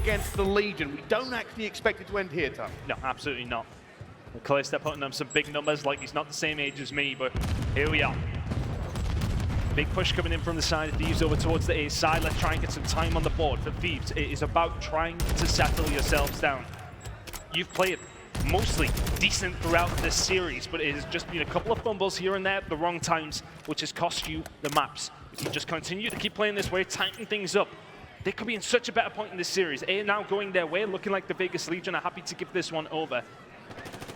against the Legion. We don't actually expect it to end here, Tom. No, absolutely not. Clayster putting them some big numbers, like he's not the same age as me, but here we are. Big push coming in from the side of Thieves over towards the A side. Let's try and get some time on the board for Thieves. It is about trying to settle yourselves down. You've played mostly decent throughout this series, but it has just been a couple of fumbles here and there at the wrong times, which has cost you the maps. If you just continue to keep playing this way, tighten things up, they could be in such a better point in this series. A now going their way, looking like the Vegas Legion are happy to give this one over.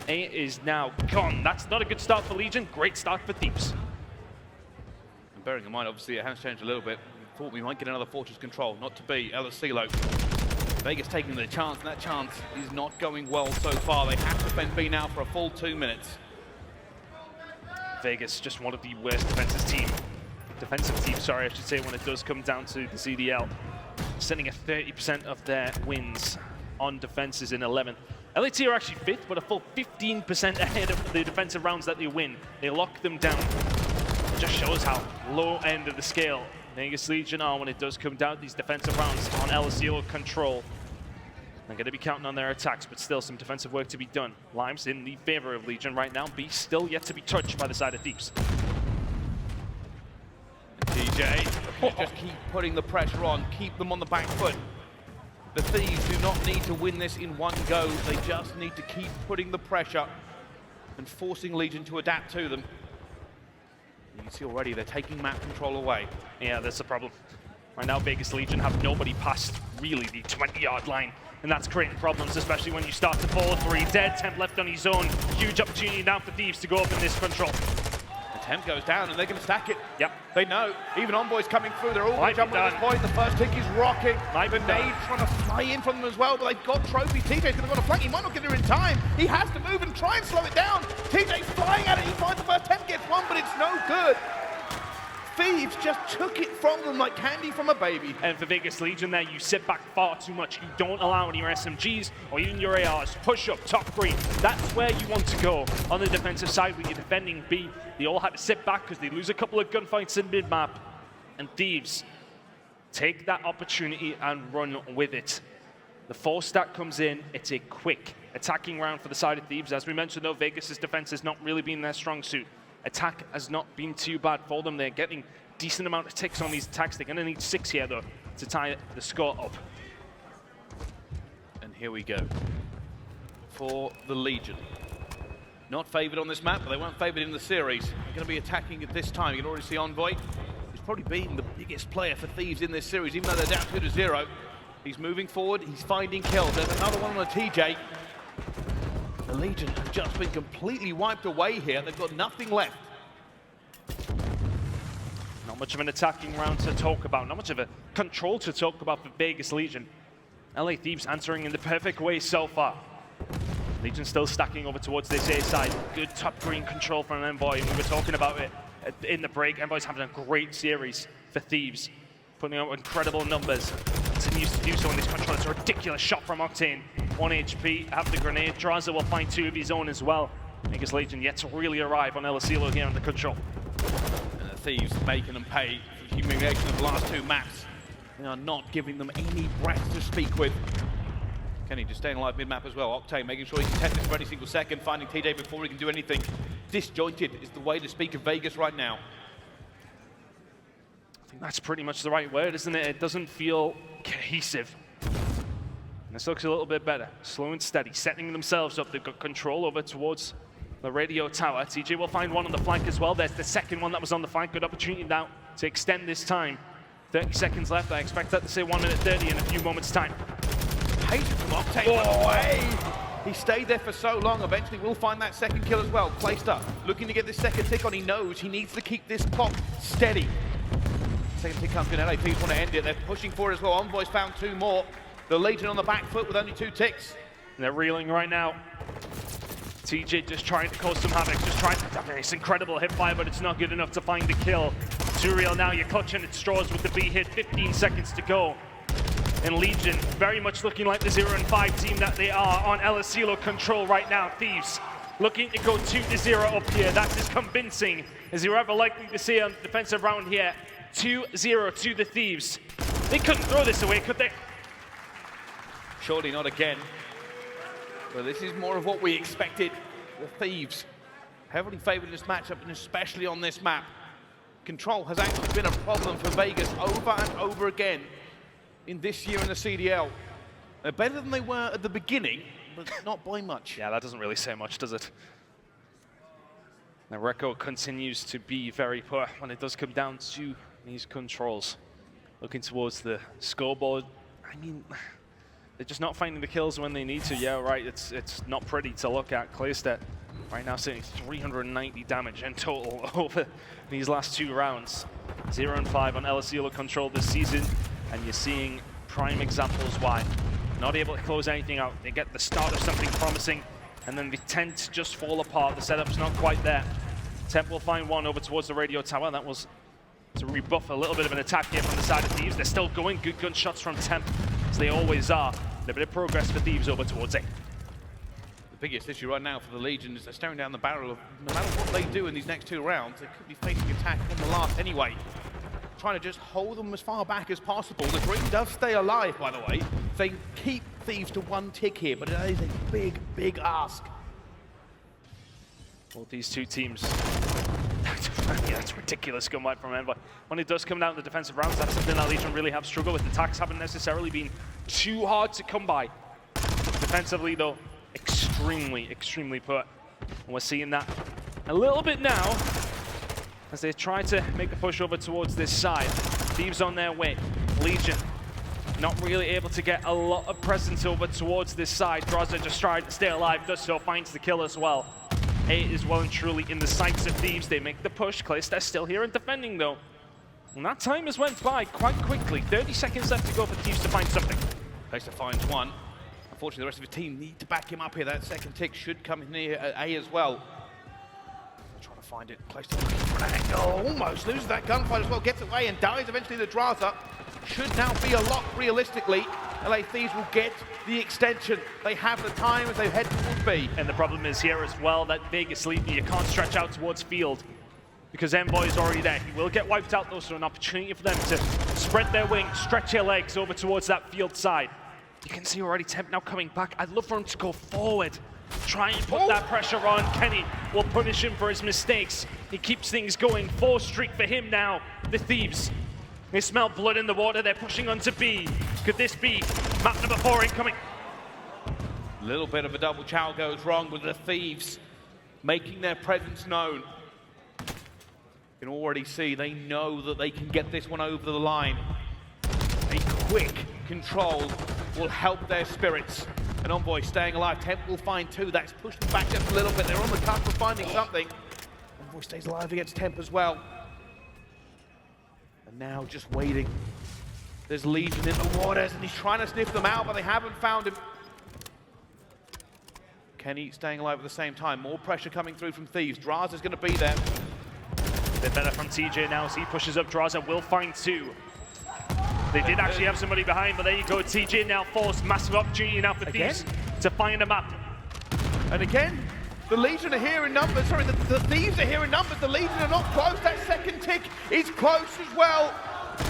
A is now gone. That's not a good start for Legion, great start for Thieves. And bearing in mind, obviously, it has changed a little bit. We thought we might get another Fortress control, not to be. Elacilo. Vegas taking the chance, and that chance is not going well so far. They have to defend B now for a full 2 minutes. Vegas, just one of the worst defensive teams, sorry, I should say, when it does come down to the CDL. Sending a 30% of their wins on defenses in 11th. LAT are actually 5th, but a full 15% ahead of the defensive rounds that they win. They lock them down. It just shows how low end of the scale Vegas Legion are when it does come down to these defensive rounds on Elacilo control. They're going to be counting on their attacks, but still some defensive work to be done. Limes in the favor of Legion right now. B still yet to be touched by the side of Thieves. TJ, just keep putting the pressure on, keep them on the back foot. The Thieves do not need to win this in one go. They just need to keep putting the pressure and forcing Legion to adapt to them. You can see already they're taking map control away. Yeah, that's the problem. Right now, Vegas Legion have nobody past really the 20-yard line, and that's creating problems, especially when you start to fall 3 dead. Temp left on his own. Huge opportunity now for Thieves to go up in this control. The Temp goes down, and they're going to stack it. Yep. They know. Even Envoy's coming through. They're all jumping at this point. The first tick is rocking. The nade trying to fly in from them as well, but they've got Trophy. TJ's going to go on a flank. He might not get there in time. He has to move and try and slow it down. TJ's flying at it. He finds the first Temp, gets one, but it's no good. Thieves just took it from them like candy from a baby. And for Vegas Legion there, you sit back far too much. You don't allow any of your SMGs or even your ARs. Push up, top green. That's where you want to go on the defensive side when you're defending B. They all had to sit back because they lose a couple of gunfights in mid-map. And Thieves take that opportunity and run with it. The 4 stack comes in. It's a quick attacking round for the side of Thieves. As we mentioned though, Vegas' defense has not really been their strong suit. Attack has not been too bad for them. They're getting decent amount of ticks on these attacks. They're going to need 6 here, though, to tie the score up. And here we go. For the Legion. Not favoured on this map, but they weren't favoured in the series. They're going to be attacking at this time. You can already see Envoy. He's probably been the biggest player for Thieves in this series, even though they're down 2-0. He's moving forward. He's finding kills. There's another one on a TJ. The Legion have just been completely wiped away here. They've got nothing left. Not much of an attacking round to talk about. Not much of a control to talk about for Vegas Legion. LA Thieves answering in the perfect way so far. Legion still stacking over towards this A side. Good top green control from Envoy. We were talking about it in the break. Envoy's having a great series for Thieves, putting out incredible numbers. Continues to do so in this control. It's a ridiculous shot from Octane. 1 HP, have the grenade. Drazah will find 2 of his own as well. Vegas Legion yet to really arrive on Elacilo here on the control. And the Thieves making them pay for the humiliation of the last 2 maps. They are not giving them any breath to speak with. Kenny just staying alive mid-map as well. Octane making sure he can test this for any single second, finding TJ before he can do anything. Disjointed is the way to speak of Vegas right now. I think that's pretty much the right word, isn't it? It doesn't feel cohesive. And this looks a little bit better. Slow and steady, setting themselves up. They've got control over towards the radio tower. TJ will find one on the flank as well. There's the second one that was on the flank. Good opportunity now to extend this time. 30 seconds left. I expect that to say 1 minute 30 in a few moments' time. Patience from Octane away. He stayed there for so long. Eventually we'll find that second kill as well. Clayster looking to get this second tick on. He knows he needs to keep this clock steady. Second tick comes in. LA Thieves want to end it. They're pushing for it as well. Envoy's found 2 more. The Legion on the back foot with only 2 ticks. And they're reeling right now. TJ just trying to cause some havoc, just trying to... It's incredible hip fire, but it's not good enough to find the kill. Too real now, you're clutching at straws with the B hit, 15 seconds to go. And Legion very much looking like the 0-5 team that they are on Elacilo control right now. Thieves looking to go 2-0 up here. That's as convincing as you're ever likely to see on the defensive round here. 2-0 to the Thieves. They couldn't throw this away, could they? Surely not again. But this is more of what we expected. The Thieves heavily favored in this matchup, and especially on this map. Control has actually been a problem for Vegas over and over again in this year in the CDL. They're better than they were at the beginning, but not by much. Yeah, that doesn't really say much, does it? Their record continues to be very poor when it does come down to these controls. Looking towards the scoreboard, I mean, they're just not finding the kills when they need to. Yeah, right, it's not pretty to look at. Clayster right now sitting 390 damage in total over these last 2 rounds. 0 and 5 on LSELO control this season, and you're seeing prime examples why. Not able to close anything out. They get the start of something promising, and then they tend to just fall apart. The setup's not quite there. Temp will find one over towards the radio tower. That was to rebuff a little bit of an attack here from the side of Thieves. They're still going. Good gunshots from Temp, as they always are. A bit of progress for Thieves over towards it. The biggest issue right now for the Legion is they're staring down the barrel of no matter what they do in these next 2 rounds, they could be facing attack on the last anyway. Trying to just hold them as far back as possible. The green does stay alive, by the way. They keep Thieves to 1 tick here, but it is a big, big ask. Well, these 2 teams, yeah, that's ridiculous gun wipe from Envoy. When it does come down to the defensive rounds, that's something that Legion really have struggled with. The attacks haven't necessarily been too hard to come by. Defensively, though, extremely, extremely poor. And we're seeing that a little bit now as they try to make the push over towards this side. Thieves on their way. Legion not really able to get a lot of presence over towards this side. Drazah just trying to stay alive, does so, finds the kill as well. 8 is well and truly in the sights of Thieves. They make the push. Clayster still here and defending, though. And that time has went by quite quickly. 30 seconds left to go for Thieves to find something. Clayster finds one. Unfortunately, the rest of the team need to back him up here. That second tick should come in here at A as well. Trying to find it. Clayster looking for an angle. Almost loses that gunfight as well. Gets away and dies eventually. The drazah should now be a lock realistically. LA Thieves will get the extension. They have the time as they head towards B. And the problem is here as well that Vegas Legion, you can't stretch out towards field because Envoy is already there. He will get wiped out though, so an opportunity for them to spread their wings, stretch their legs over towards that field side. You can see already Temp now coming back. I'd love for him to go forward. Try and put that pressure on. Kenny will punish him for his mistakes. He keeps things going. 4 streak for him now. The Thieves. They smell blood in the water. They're pushing on to B. Could this be map number 4 incoming? A little bit of a double chow goes wrong with the Thieves making their presence known. You can already see they know that they can get this one over the line. A quick control will help their spirits. And Envoy staying alive. Temp will find 2. That's pushed them back just a little bit. They're on the cusp of finding something. Envoy stays alive against Temp as well. And now just waiting. There's Legion in the waters, and he's trying to sniff them out, but they haven't found him. Kenny staying alive at the same time. More pressure coming through from Thieves. Drazah's going to be there. A bit better from TJ now as he pushes up. Drazah will find 2. They did actually have somebody behind, but there you go. TJ now forced. Massive opportunity now for Thieves to find a map. And again, the Legion are here in numbers. Sorry, the Thieves are here in numbers. The Legion are not close. That second tick is close as well.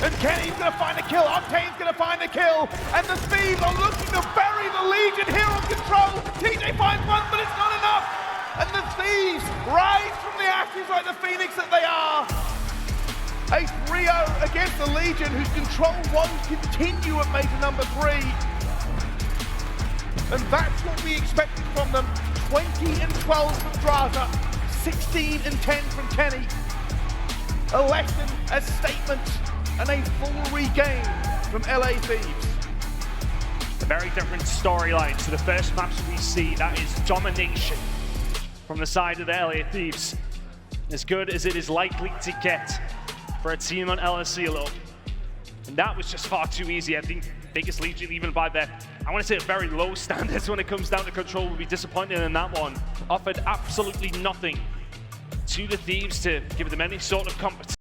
And Kenny's going to find a kill. Octane's going to find a kill. And the Thieves are looking to bury the Legion here on control. TJ finds one, but it's not enough. And the Thieves rise from the ashes like the phoenix that they are. A 3-0 against the Legion, whose control won't continue at major number 3. And that's what we expected from them. 20 and 12 from Drazah, 16 and 10 from Kenny. A lesson, a statement, and a full regain from LA Thieves. A very different storyline to the first maps we see. That is domination from the side of the LA Thieves. As good as it is likely to get for a team on LSELO. And that was just far too easy. I think Vegas Legion, even by their, I want to say, very low standards when it comes down to control, will be disappointed in that one. Offered absolutely nothing to the Thieves to give them any sort of competition.